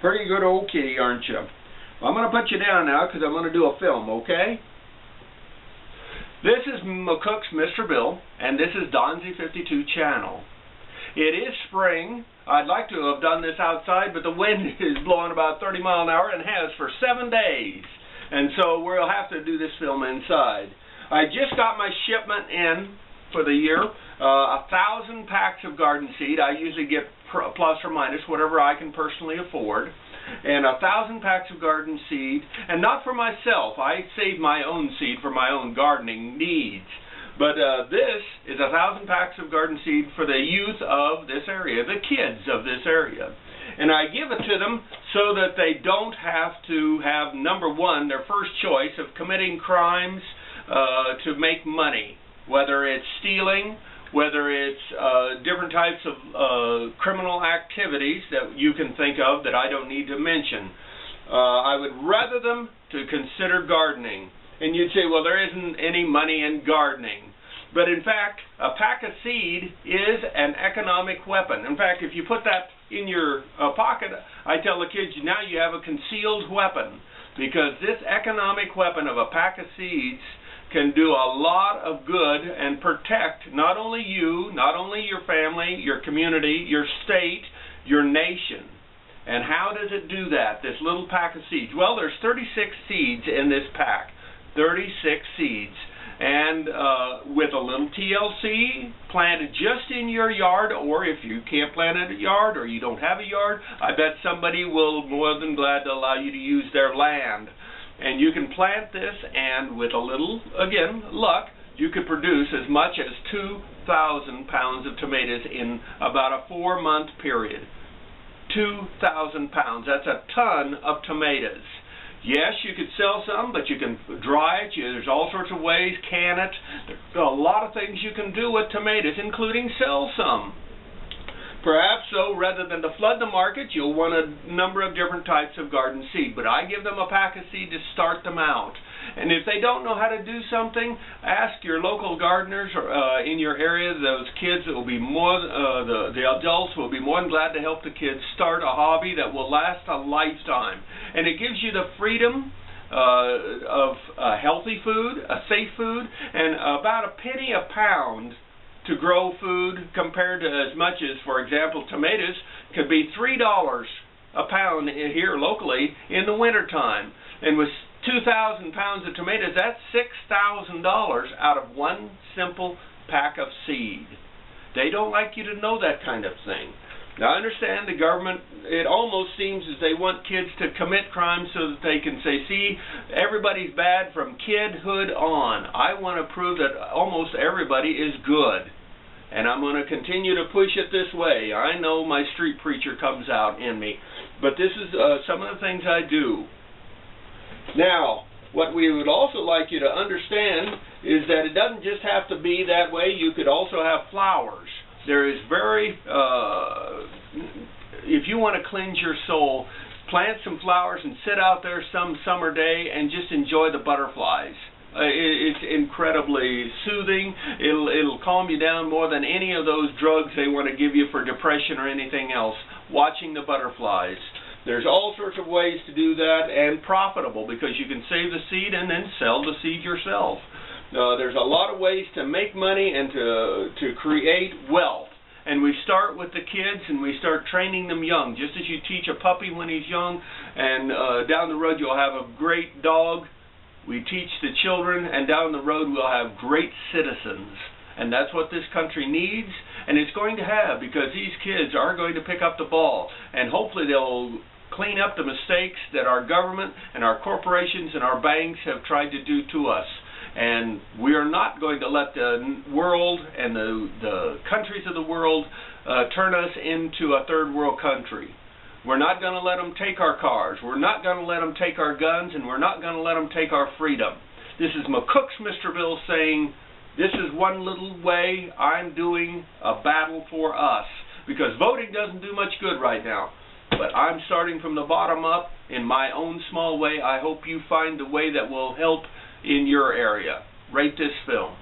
Pretty good old kitty, aren't you? Well, I'm going to put you down now because I'm going to do a film, okay? This is McCook's Mr. Bill, and this is Donzie 52 channel. It is spring. I'd like to have done this outside, but the wind is blowing about 30 miles an hour and has for 7 days. And so we'll have to do this film inside. I just got my shipment in for the year, 1,000 packs of garden seed. I usually get plus or minus whatever I can personally afford, and 1,000 packs of garden seed, and not for myself. I save my own seed for my own gardening needs. But this is 1,000 packs of garden seed for the youth of this area, the kids of this area. And I give it to them so that they don't have to have, number one, their first choice of committing crimes to make money, whether it's stealing, whether it's different types of criminal activities that you can think of that I don't need to mention. I would rather them to consider gardening. And you'd say, well, there isn't any money in gardening. But in fact, a pack of seed is an economic weapon. In fact, if you put that in your pocket, I tell the kids, now you have a concealed weapon. Because this economic weapon of a pack of seeds can do a lot of good and protect not only you, not only your family, your community, your state, your nation. And how does it do that, this little pack of seeds? Well, there's 36 seeds in this pack. 36 seeds, and with a little TLC planted just in your yard, or if you can't plant it in a yard or you don't have a yard, I bet somebody will more than glad to allow you to use their land. And you can plant this, and with a little, again, luck, you could produce as much as 2,000 pounds of tomatoes in about a 4-month period. 2,000 pounds, that's a ton of tomatoes. Yes, you could sell some, but you can dry it. There's all sorts of ways, can it. There's a lot of things you can do with tomatoes, including sell some. Perhaps, so, rather than to flood the market, you'll want a number of different types of garden seed. But I give them a pack of seed to start them out. And if they don't know how to do something, ask your local gardeners in your area. Those kids will be more, the adults will be more than glad to help the kids start a hobby that will last a lifetime. And it gives you the freedom of healthy food, a safe food, and about a penny a pound to grow food, compared to as much as, for example, tomatoes could be $3 a pound here locally in the wintertime. And with 2,000 pounds of tomatoes, that's $6,000 out of one simple pack of seed. They don't like you to know that kind of thing. Now, I understand the government, it almost seems as they want kids to commit crimes so that they can say, see, everybody's bad from kidhood on. I want to prove that almost everybody is good. And I'm going to continue to push it this way. I know my street preacher comes out in me. But this is some of the things I do. Now, what we would also like you to understand is that it doesn't just have to be that way. You could also have flowers. There is if you want to cleanse your soul, plant some flowers and sit out there some summer day and just enjoy the butterflies. It's incredibly soothing. It'll calm you down more than any of those drugs they want to give you for depression or anything else. Watching the butterflies. There's all sorts of ways to do that, and profitable, because you can save the seed and then sell the seed yourself. There's a lot of ways to make money and to create wealth. And we start with the kids, and we start training them young. Just as you teach a puppy when he's young, and down the road you'll have a great dog. We teach the children, and down the road we'll have great citizens. And that's what this country needs, and it's going to have, because these kids are going to pick up the ball. And hopefully they'll clean up the mistakes that our government and our corporations and our banks have tried to do to us. And we are not going to let the world and the countries of the world turn us into a third world country. We're not going to let them take our cars. We're not going to let them take our guns, and we're not going to let them take our freedom. This is McCook's Mr. Bill saying, this is one little way I'm doing a battle for us. Because voting doesn't do much good right now. But I'm starting from the bottom up in my own small way. I hope you find a way that will help in your area. Rate this film.